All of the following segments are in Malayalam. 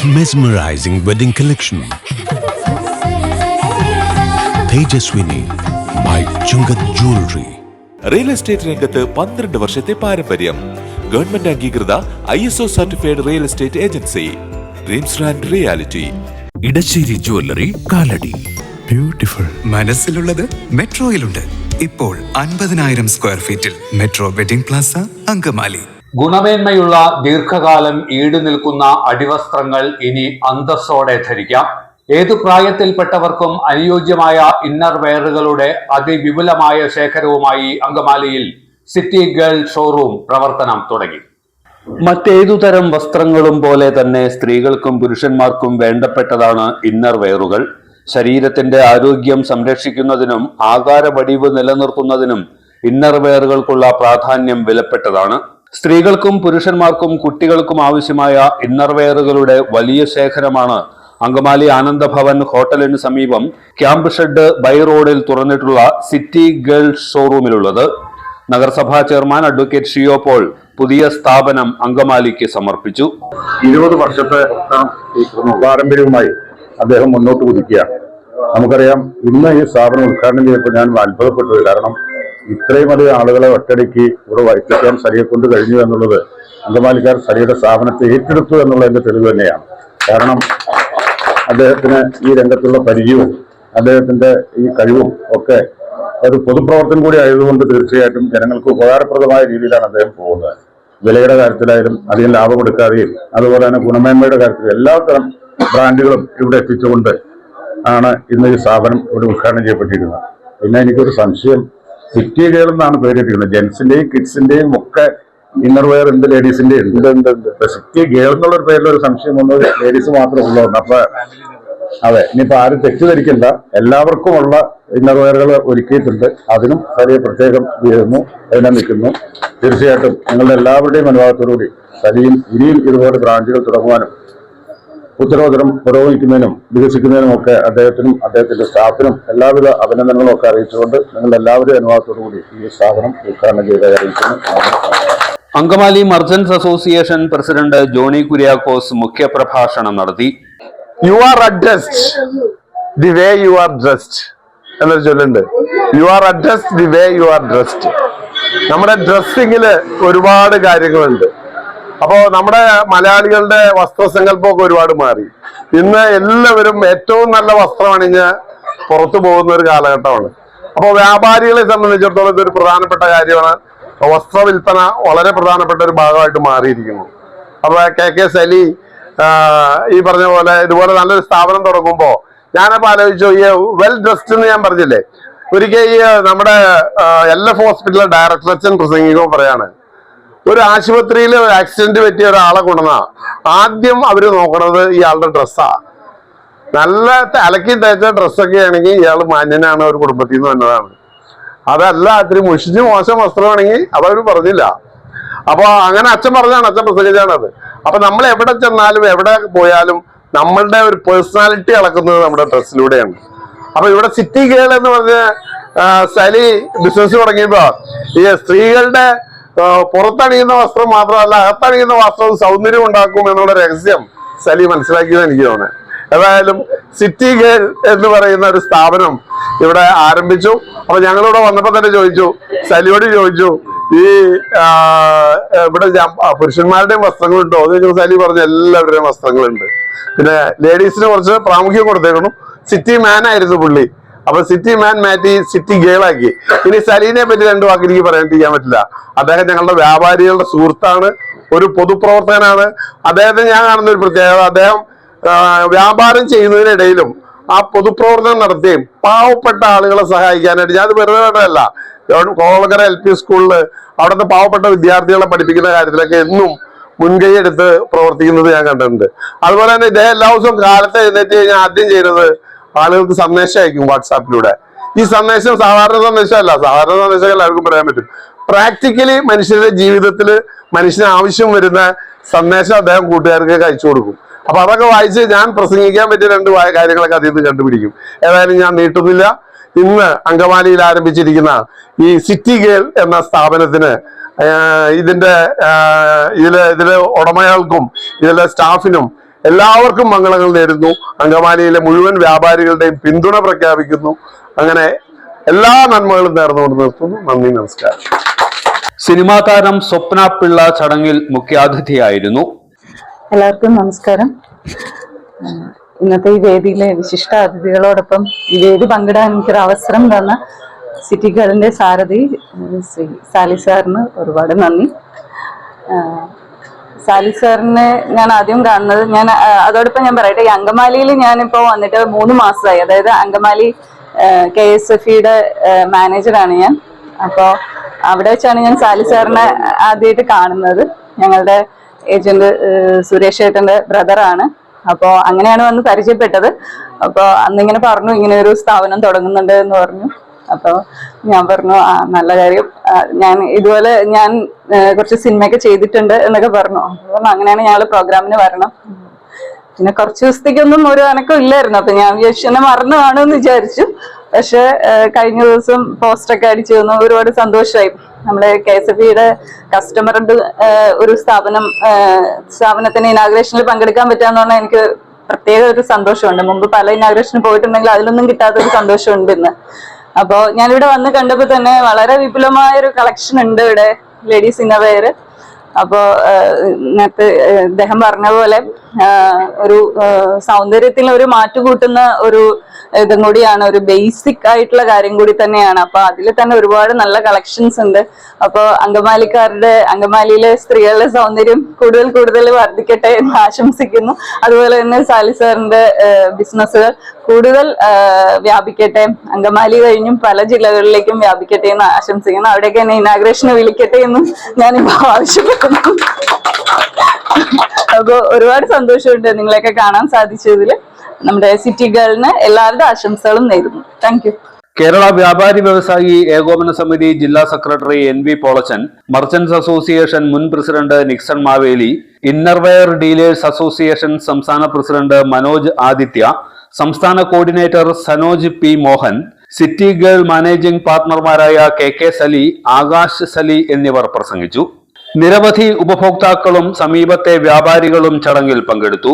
Mesmerizing wedding collection. Tejaswini by Chungat Jewelry. Real estate രംഗത്ത് 12 വർഷത്തെ പാരമ്പര്യം. ഗവൺമെന്റ് അംഗീകൃത ISO certified real estate agency. Dreams and reality. Edassery jewellery Kalady. Beautiful. മനസ്സിലുള്ളത് മെട്രോയിലുണ്ട്. ഇപ്പോൾ 50,000 സ്ക്വയർ ഫീറ്റിൽ മെട്രോ വെഡിംഗ് പ്ലാസ അങ്കമാലി. ഗുണമേന്മയുള്ള ദീർഘകാലം ഈട് നിൽക്കുന്ന അടിവസ്ത്രങ്ങൾ ഇനി അന്തസ്സോടെ ധരിക്കാം. ഏതു പ്രായത്തിൽപ്പെട്ടവർക്കും അനുയോജ്യമായ ഇന്നർ വെയറുകളുടെ അതിവിപുലമായ ശേഖരവുമായി അങ്കമാലിയിൽ സിറ്റി ഗേൾ ഷോറൂം പ്രവർത്തനം തുടങ്ങി. മറ്റേതുതരം വസ്ത്രങ്ങളും പോലെ തന്നെ സ്ത്രീകൾക്കും പുരുഷന്മാർക്കും വേണ്ടപ്പെട്ടതാണ് ഇന്നർ വെയറുകൾ. ശരീരത്തിന്റെ ആരോഗ്യം സംരക്ഷിക്കുന്നതിനും ആകാര വടിവ് നിലനിർത്തുന്നതിനും ഇന്നർ വെയറുകൾക്കുള്ള പ്രാധാന്യം വിലപ്പെട്ടതാണ്. സ്ത്രീകൾക്കും പുരുഷന്മാർക്കും കുട്ടികൾക്കും ആവശ്യമായ ഇന്നർ വെയറുകളുടെ വലിയ ശേഖരമാണ് അങ്കമാലി ആനന്ദഭവൻ ഹോട്ടലിന് സമീപം ക്യാമ്പ് ഷെഡ് ബൈ റോഡിൽ തുറന്നിട്ടുള്ള സിറ്റി ഗേൾ ഷോറൂമിലുള്ളത്. നഗരസഭാ ചെയർമാൻ അഡ്വക്കേറ്റ് ഷിയോ പോൾ പുതിയ സ്ഥാപനം അങ്കമാലിക്ക് സമർപ്പിച്ചു. 20 വർഷത്തെ പാരമ്പര്യവുമായി അദ്ദേഹം മുന്നോട്ട് കുതിക്കുകയാണ്. നമുക്കറിയാം, ഇന്ന് ഈ സ്ഥാപനം ഉദ്ഘാടനം ചെയ്തപ്പോൾ ഞാൻ അത്ഭുതപ്പെട്ടത്. കാരണം ഇത്രയും അധികം ആളുകളെ ഒറ്റയടിക്ക് ഇവിടെ എത്തിക്കാൻ സരിയെ കൊണ്ട് കഴിഞ്ഞു എന്നുള്ളത് അങ്കമാലിക്കാർ സരിയുടെ സ്ഥാപനത്തെ ഏറ്റെടുത്തു എന്നുള്ളതിന്റെ തെളിവ് തന്നെയാണ്. കാരണം അദ്ദേഹത്തിന് ഈ രംഗത്തുള്ള പരിചയവും അദ്ദേഹത്തിന്റെ ഈ കഴിവും ഒക്കെ ഒരു പൊതുപ്രവർത്തനം കൂടി ആയതുകൊണ്ട് തീർച്ചയായിട്ടും ജനങ്ങൾക്ക് ഉപകാരപ്രദമായ രീതിയിലാണ് അദ്ദേഹം പോകുന്നത്. വിലയുടെ കാര്യത്തിലായാലും അധികം ലാഭമെടുക്കാതെയും അതുപോലെ തന്നെ ഗുണമേന്മയുടെ കാര്യത്തിലും എല്ലാത്തരം ബ്രാൻഡുകളും ഇവിടെ എത്തിച്ചുകൊണ്ട് ആണ് ഇന്ന് ഈ സ്ഥാപനം ഇവിടെ ഉദ്ഘാടനം ചെയ്യപ്പെട്ടിരിക്കുന്നത്. പിന്നെ എനിക്കൊരു സംശയം, സിറ്റി ഗേൾ എന്നാണ് പേരിട്ടിരിക്കുന്നത്. ജെന്റ്സിന്റെയും കിഡ്സിന്റെയും ഒക്കെ ഇന്നർ വെയർ ഉണ്ട്, ലേഡീസിന്റെ ഉണ്ട്. സിറ്റി ഗേൾ എന്നുള്ളൊരു പേരിലൊരു സംശയം വന്നത് ലേഡീസ് മാത്രമേ ഉള്ളൂ. അപ്പൊ അതെ, ഇനിയിപ്പോ ആരും തെറ്റിദ്ധരിക്കണ്ട, എല്ലാവർക്കുമുള്ള ഇന്നർ വെയറുകൾ ഒരുക്കിയിട്ടുണ്ട്. അതിനും സരിയെ പ്രത്യേകം ചെയ്യുന്നു, അഭിനന്ദിക്കുന്നു. തീർച്ചയായിട്ടും നിങ്ങളുടെ എല്ലാവരുടെയും അനുഭവത്തോടുകൂടി സരിയിൽ ഇനിയും ഇതുപോലെ ബ്രാഞ്ചുകൾ തുടങ്ങുവാനും ഉത്തരവാദിത്തം പുരോഗമിക്കുന്നതിനും വികസിക്കുന്നതിനും ഒക്കെ അദ്ദേഹത്തിനും അദ്ദേഹത്തിന്റെ സ്റ്റാഫിനും എല്ലാവിധ അഭിനന്ദനങ്ങളും ഒക്കെ അറിയിച്ചുകൊണ്ട് നിങ്ങളുടെ എല്ലാവരുടെയും അനുഭവത്തോടുകൂടി ഈ സ്ഥാപനം ഉദ്ഘാടനം ചെയ്തതായി അറിയിക്കുന്നു. Angamaly merchants association president Johny Kuriakose മുഖ്യപ്രഭാഷണം നടത്തി. You are adjust the way you are dressed എന്നൊരു ചൊല്ലുണ്ട്. You are adjust the way you are dressed. നമ്മുടെ ഡ്രസ്സിങ്ങില് ഒരുപാട് കാര്യങ്ങളുണ്ട്. അപ്പോ നമ്മുടെ മലയാളികളുടെ വസ്ത്രസങ്കല്പമൊക്കെ ഒരുപാട് മാറി. ഇന്ന് എല്ലാവരും ഏറ്റവും നല്ല വസ്ത്രം അണിഞ്ഞ് പുറത്തു പോകുന്ന ഒരു കാലഘട്ടമാണ്. അപ്പോൾ വ്യാപാരികളെ സംബന്ധിച്ചിടത്തോളം ഇതൊരു പ്രധാനപ്പെട്ട കാര്യമാണ്. വസ്ത്ര വിൽപ്പന വളരെ പ്രധാനപ്പെട്ട ഒരു ഭാഗമായിട്ട് മാറിയിരിക്കുന്നു. അപ്പൊ KK സലി ഈ പറഞ്ഞ പോലെ ഇതുപോലെ നല്ലൊരു സ്ഥാപനം തുടങ്ങുമ്പോൾ ഞാനപ്പോ ആലോചിച്ചു, ഈ വെൽ ഡ്രസ്ഡ് എന്ന് ഞാൻ പറഞ്ഞില്ലേ, ഒരിക്കൽ ഈ നമ്മുടെ LF ഹോസ്പിറ്റലിലെ ഡയറക്ടർ അച്ഛൻ പ്രസംഗിക്കുമ്പോൾ പറയാണ്, ഒരു ആശുപത്രിയിൽ ഒരു ആക്സിഡന്റ് പറ്റിയ ഒരാളെ കൊണ്ടുവന്നാ ആദ്യം അവര് നോക്കണത് ഇയാളുടെ ഡ്രസ്സാ. നല്ല അലക്കി തേച്ച ഡ്രസ്സൊക്കെ ആണെങ്കിൽ ഇയാൾ മാന്യനാണ്, ഒരു കുടുംബത്തിൽ നിന്ന് വന്നതാണ്. അതല്ല, ഇത്തിരി മുഷിഞ്ഞ് മോശം വസ്ത്രമാണെങ്കിൽ അതവര് പറഞ്ഞില്ല. അപ്പൊ അങ്ങനെ അച്ഛൻ പറഞ്ഞാണ്, അച്ഛൻ പ്രസംഗിച്ചാണത്. അപ്പൊ നമ്മൾ എവിടെ ചെന്നാലും എവിടെ പോയാലും നമ്മളുടെ ഒരു പേഴ്സണാലിറ്റി അളക്കുന്നത് നമ്മുടെ ഡ്രസ്സിലൂടെയാണ്. അപ്പൊ ഇവിടെ സിറ്റി ഗേൾ എന്ന് പറഞ്ഞ സലി ബിസിനസ് തുടങ്ങിയപ്പോ ഈ സ്ത്രീകളുടെ പുറത്തണിയുന്ന വസ്ത്രം മാത്രമല്ല, അകത്തണിയുന്ന വസ്ത്രവും സൗന്ദര്യം ഉണ്ടാക്കും എന്നുള്ള രഹസ്യം സലി മനസ്സിലാക്കിയത് എനിക്ക് തോന്നുന്നത്. ഏതായാലും സിറ്റി ഗേൾ എന്ന് പറയുന്ന ഒരു സ്ഥാപനം ഇവിടെ ആരംഭിച്ചു. അപ്പൊ ഞങ്ങളിവിടെ വന്നപ്പോ തന്നെ ചോദിച്ചു, സലിയോട് ചോദിച്ചു, ഈ ഇവിടെ പുരുഷന്മാരുടെയും വസ്ത്രങ്ങളുണ്ടോ? അത് ചോദിച്ചു. സലി പറഞ്ഞു എല്ലാവരുടെയും വസ്ത്രങ്ങളുണ്ട്. പിന്നെ ലേഡീസിന് കുറച്ച് പ്രാമുഖ്യം കൊടുത്തേക്കണം. സിറ്റി മാൻ ആയിരുന്നു പുള്ളി. അപ്പൊ സിറ്റി മാൻ മാറ്റി സിറ്റി ഗേൾ ആക്കി. ഇനി സലീനെ പറ്റി 2 വാക്ക് എനിക്ക് പറയാൻ പറ്റില്ല. അദ്ദേഹം ഞങ്ങളുടെ വ്യാപാരികളുടെ സുഹൃത്താണ്, ഒരു പൊതുപ്രവർത്തകനാണ്. അദ്ദേഹത്തെ ഞാൻ കാണുന്ന ഒരു പ്രത്യേകത, അദ്ദേഹം വ്യാപാരം ചെയ്യുന്നതിനിടയിലും ആ പൊതുപ്രവർത്തനം നടത്തുകയും പാവപ്പെട്ട ആളുകളെ സഹായിക്കാനായിട്ട്, ഞാൻ അത് വെറുതെ അല്ല, കോളകര LP സ്കൂളില് അവിടുത്തെ പാവപ്പെട്ട വിദ്യാർത്ഥികളെ പഠിപ്പിക്കുന്ന കാര്യത്തിലൊക്കെ എന്നും മുൻകൈ എടുത്ത് പ്രവർത്തിക്കുന്നത് ഞാൻ കണ്ടിട്ടുണ്ട്. അതുപോലെ തന്നെ ഇദ്ദേഹം എല്ലാ ദിവസവും കാലത്ത് എഴുന്നേറ്റ് കഴിഞ്ഞാൽ ആദ്യം ചെയ്യുന്നത് ആളുകൾക്ക് സന്ദേശം അയക്കും വാട്സാപ്പിലൂടെ. ഈ സന്ദേശം സാധാരണ സന്ദേശമല്ല, സാധാരണ സന്ദേശം എല്ലാവർക്കും പറയാൻ പറ്റും. പ്രാക്ടിക്കലി മനുഷ്യരുടെ ജീവിതത്തിൽ മനുഷ്യന് ആവശ്യം വരുന്ന സന്ദേശം അദ്ദേഹം കൂട്ടുകാർക്ക് അയച്ചു കൊടുക്കും. അപ്പൊ അതൊക്കെ വായിച്ച് ഞാൻ പ്രസംഗിക്കാൻ പറ്റിയ 2 കാര്യങ്ങളൊക്കെ അതിൽ നിന്ന് കണ്ടുപിടിക്കും. ഏതായാലും ഞാൻ നീട്ടുന്നില്ല. ഇന്ന് അങ്കമാലിയിൽ ആരംഭിച്ചിരിക്കുന്ന ഈ സിറ്റി ഗേൾ എന്ന സ്ഥാപനത്തിന് ഇതിലെ ഉടമകൾക്കും ഇതിലെ സ്റ്റാഫിനും എല്ലാവർക്കും മംഗളങ്ങൾ നേരുന്നു. അങ്കമാലിയിലെ മുഴുവൻ വ്യാപാരികളുടെയും പിന്തുണ പ്രഖ്യാപിക്കുന്നു. അങ്ങനെ എല്ലാ നന്മകളും നേർന്നുകൊണ്ട് നിർത്തുന്നു. നന്ദി, നമസ്കാരം. സിനിമാ താരം സ്വപ്ന പിള്ള ചടങ്ങിൽ മുഖ്യാതിഥിയായിരുന്നു. എല്ലാവർക്കും നമസ്കാരം. ഇന്നത്തെ ഈ വേദിയിലെ വിശിഷ്ട അതിഥികളോടൊപ്പം ഈ വേദി പങ്കിടാൻ എനിക്കൊരു അവസരം തന്ന സിറ്റി ഗേളിന്റെ സാരഥി ശ്രീ സാലി സാറിന് ഒരുപാട് നന്ദി. സാലി സാറിനെ ഞാൻ ആദ്യം കാണുന്നത്, അതോടൊപ്പം ഞാൻ പറയട്ടെ, ഈ അങ്കമാലിയിൽ ഞാനിപ്പോൾ വന്നിട്ട് 3 മാസമായി. അതായത് അങ്കമാലി KSFE-യുടെ മാനേജറാണ് ഞാൻ. അപ്പോൾ അവിടെ വെച്ചാണ് ഞാൻ സാലി സാറിനെ ആദ്യമായിട്ട് കാണുന്നത്. ഞങ്ങളുടെ ഏജന്റ് സുരേഷ് ഏട്ടന്റെ ബ്രദറാണ്. അപ്പോൾ അങ്ങനെയാണ് വന്ന് പരിചയപ്പെട്ടത്. അപ്പോൾ അന്നിങ്ങനെ പറഞ്ഞു, ഇങ്ങനെ ഒരു സ്ഥാപനം തുടങ്ങുന്നുണ്ട് എന്ന് പറഞ്ഞു. അപ്പോൾ ഞാൻ പറഞ്ഞു, നല്ല കാര്യം, ഇതുപോലെ ഞാൻ കുറച്ച് സിനിമയൊക്കെ ചെയ്തിട്ടുണ്ട് എന്നൊക്കെ പറഞ്ഞു. അപ്പം അങ്ങനെയാണ് ഞങ്ങൾ പ്രോഗ്രാമിന് വരണം. പിന്നെ കുറച്ച് ദിവസത്തേക്കൊന്നും ഒരു അനക്കം ഇല്ലായിരുന്നു. അപ്പൊ ഞാൻ വിചാരിച്ചു എന്നെ മറന്നു കാണുമെന്ന് വിചാരിച്ചു. പക്ഷെ കഴിഞ്ഞ ദിവസം പോസ്റ്ററൊക്കെ അടിച്ചു തന്നു. ഒരുപാട് സന്തോഷമായി. നമ്മുടെ KSFE-യുടെ കസ്റ്റമറുടെ ഒരു സ്ഥാപനത്തിന് ഇനാഗ്രേഷനിൽ പങ്കെടുക്കാൻ പറ്റാന്ന് പറഞ്ഞാൽ എനിക്ക് പ്രത്യേക ഒരു സന്തോഷമുണ്ട്. മുമ്പ് പല ഇനാഗ്രേഷന് പോയിട്ടുണ്ടെങ്കിൽ അതിലൊന്നും കിട്ടാത്തൊരു സന്തോഷമുണ്ട് ഇന്ന്. അപ്പോ ഞാനിവിടെ വന്ന് കണ്ടപ്പോൾ തന്നെ വളരെ വിപുലമായ ഒരു കളക്ഷൻ ഉണ്ട് ഇവിടെ, ലേഡീസ് ഇന്നർവെയർ. അപ്പോ നേരത്തെ അദ്ദേഹം പറഞ്ഞ പോലെ ഒരു സൗന്ദര്യത്തിൽ ഒരു മാറ്റുകൂട്ടുന്ന ഒരു ഇതും കൂടിയാണ്, ഒരു ബേസിക് ആയിട്ടുള്ള കാര്യം കൂടി തന്നെയാണ്. അപ്പൊ അതിൽ തന്നെ ഒരുപാട് നല്ല കളക്ഷൻസ് ഉണ്ട്. അപ്പൊ അങ്കമാലിയിലെ സ്ത്രീകളുടെ സൗന്ദര്യം കൂടുതൽ വർദ്ധിക്കട്ടെ എന്ന് ആശംസിക്കുന്നു. അതുപോലെ തന്നെ സാലി സാറിന്റെ ബിസിനസ്സുകൾ കൂടുതൽ വ്യാപിക്കട്ടെ, അങ്കമാലി കഴിഞ്ഞും പല ജില്ലകളിലേക്കും വ്യാപിക്കട്ടെ എന്ന് ആശംസിക്കുന്നു. അവിടേക്ക് എന്നെ ഇനാഗ്രേഷന് വിളിക്കട്ടെ എന്നും ഞാനിപ്പോ ആവശ്യപ്പെടുന്നു. അപ്പൊ ഒരുപാട് സന്തോഷമുണ്ട് നിങ്ങളെയൊക്കെ കാണാൻ സാധിച്ചതിൽ. നമ്മുടെ സിറ്റി ഗേളിന് എല്ലാവരുടെ ആശംസകളും നേരുന്നു. Thank you. കേരള വ്യാപാരി വ്യവസായി ഏകോപന സമിതി ജില്ലാ secretary NV Polachan, merchants association മുൻ president Nixon Maveli, innerwear dealers association സംസ്ഥാന പ്രസിഡന്റ് മനോജ് ആദിത്യ, സംസ്ഥാന coordinator Sanoj P. Mohan, City Girl managing പാർട്ണർമാരായ KK സലി, ആകാശ് സലി എന്നിവർ പ്രസംഗിച്ചു. നിരവധി ഉപഭോക്താക്കളും സമീപത്തെ വ്യാപാരികളും ചടങ്ങിൽ പങ്കെടുത്തു.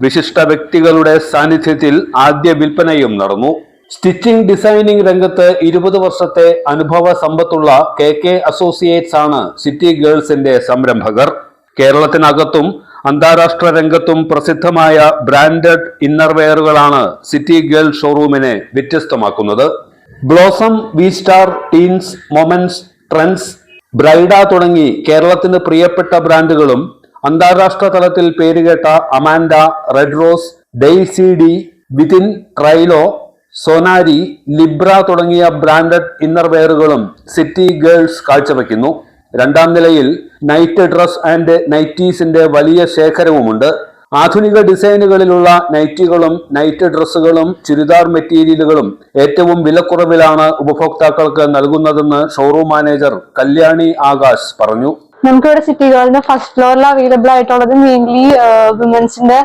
വിശിഷ്ട വ്യക്തികളുടെ സാന്നിധ്യത്തിൽ ആദ്യ വിൽപ്പനയും നടന്നു. സ്റ്റിച്ചിങ് ഡിസൈനിങ് രംഗത്ത് 20 വർഷത്തെ അനുഭവ സമ്പത്തുള്ള KK അസോസിയേറ്റ്സ് ആണ് സിറ്റി ഗേൾസിന്റെ സംരംഭകർ. കേരളത്തിനകത്തും അന്താരാഷ്ട്ര രംഗത്തും പ്രസിദ്ധമായ ബ്രാൻഡഡ് ഇന്നർവെയറുകളാണ് സിറ്റി ഗേൾ ഷോറൂമിനെ വ്യത്യസ്തമാക്കുന്നത്. Blossom, V Star, Teens, Moments, Trends, ബ്രൈഡ തുടങ്ങി കേരളത്തിന് പ്രിയപ്പെട്ട ബ്രാൻഡുകളും അന്താരാഷ്ട്ര തലത്തിൽ പേരുകേട്ട Amanda, Red Rose, Daisy Dee, Within, Trylo, Sonari, Libra തുടങ്ങിയ ബ്രാൻഡഡ് ഇന്നർവെയറുകളും സിറ്റി ഗേൾസ് കാഴ്ചവെക്കുന്നു. 2ാം നിലയിൽ നൈറ്റ് ഡ്രസ് ആൻഡ് നൈറ്റീസിന്റെ വലിയ ശേഖരവുമുണ്ട്. ആധുനിക ഡിസൈനുകളിലുള്ള നൈറ്റികളും നൈറ്റ് ഡ്രസ്സുകളും ചുരിദാർ മെറ്റീരിയലുകളും ഏറ്റവും വിലക്കുറവിലാണ് ഉപഭോക്താക്കൾക്ക് നൽകുന്നതെന്ന് ഷോറൂം മാനേജർ കല്യാണി ആകാശ് പറഞ്ഞു. നമുക്കിവിടെ സിറ്റി ഗേളിന്റെ ഫസ്റ്റ് ഫ്ലോറിൽ അവൈലബിൾ ആയിട്ടുള്ളത് മെയിൻലി വിമൻസിന്റെ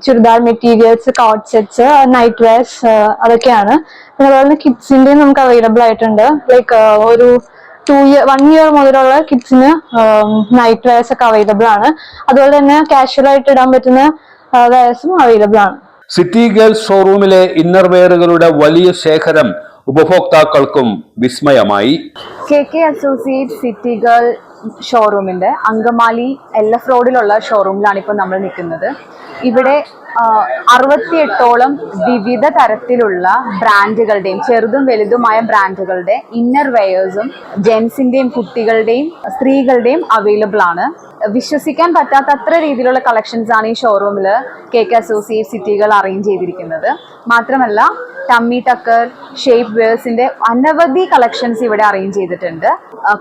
churidar materials, coat sets, night wears അതൊക്കെയാണ്. പിന്നെ അതുപോലെ തന്നെ കിഡ്സിന്റെയും നമുക്ക് അവൈലബിൾ ആയിട്ടുണ്ട്. ലൈക്ക് ഒരു 1 ഇയർ മുതലുള്ള കിഡ്സിന് നൈറ്റ് വെയർസ് ഒക്കെ അവൈലബിൾ ആണ്. അതുപോലെ തന്നെ കാഷ്വൽ ആയിട്ട് ഇടാൻ പറ്റുന്ന വെയർസും അവൈലബിൾ ആണ്. സിറ്റി ഗേൾസ് ഷോറൂമിലെ ഇന്നർവെയറുകളുടെ വലിയ ശേഖരം ഉപഭോക്താക്കൾക്കും വിസ്മയമായി. KK അസോസിയേറ്റ് സിറ്റി ഗേൾ ഷോറൂമിന്റെ അങ്കമാലി LF റോഡിലുള്ള ഷോറൂമിലാണ് ഇപ്പോൾ നമ്മൾ നിൽക്കുന്നത്. ഇവിടെ 68ഓളം വിവിധ തരത്തിലുള്ള ബ്രാൻഡുകളുടെയും ചെറുതും വലുതുമായ ബ്രാൻഡുകളുടെ ഇന്നർ വെയേഴ്സും ജെൻസിന്റെയും കുട്ടികളുടെയും സ്ത്രീകളുടെയും അവൈലബിൾ ആണ്. വിശ്വസിക്കാൻ പറ്റാത്തത്ര രീതിയിലുള്ള കളക്ഷൻസ് ആണ് ഈ ഷോറൂമിൽ KK അസോസിയേറ്റ് സിറ്റികൾ അറേഞ്ച് ചെയ്തിരിക്കുന്നത്. മാത്രമല്ല ടമ്മി ടക്കർ, ഷേപ്പ് വെയേഴ്സിന്റെ അനവധി കളക്ഷൻസ് ഇവിടെ അറേഞ്ച് ചെയ്തിട്ടുണ്ട്.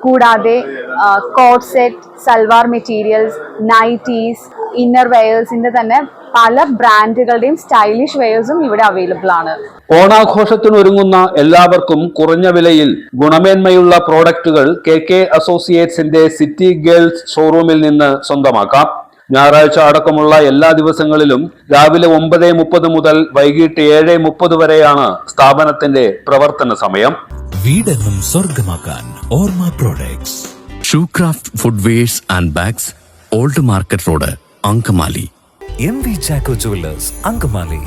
കൂടാതെ coat set, salwar materials, nighties, inner വെയേഴ്സിന്റെ തന്നെ പല ബ്രാൻഡുകളുടെയും സ്റ്റൈലിഷ് വെയേഴ്സും ഇവിടെ അവൈലബിൾ ആണ്. ഓണാഘോഷത്തിനൊരുങ്ങുന്ന എല്ലാവർക്കും കുറഞ്ഞ വിലയിൽ ഗുണമേന്മയുള്ള പ്രോഡക്റ്റുകൾ KK അസോസിയേറ്റ്സിന്റെ സിറ്റി ഗേൾസ് ഷോറൂമിൽ നിന്ന് സ്വന്തമാക്കാം. ഞായറാഴ്ച അടക്കമുള്ള എല്ലാ ദിവസങ്ങളിലും രാവിലെ 9:30 മുതൽ വൈകിട്ട് 7:30 വരെയാണ് സ്ഥാപനത്തിന്റെ പ്രവർത്തന സമയം. വീടെന്നും സ്വർഗമാക്കാൻ Orma products, Shoecraft footwears and bags, old market road, Angamaly. MV Jacko Jewelers, Angamali.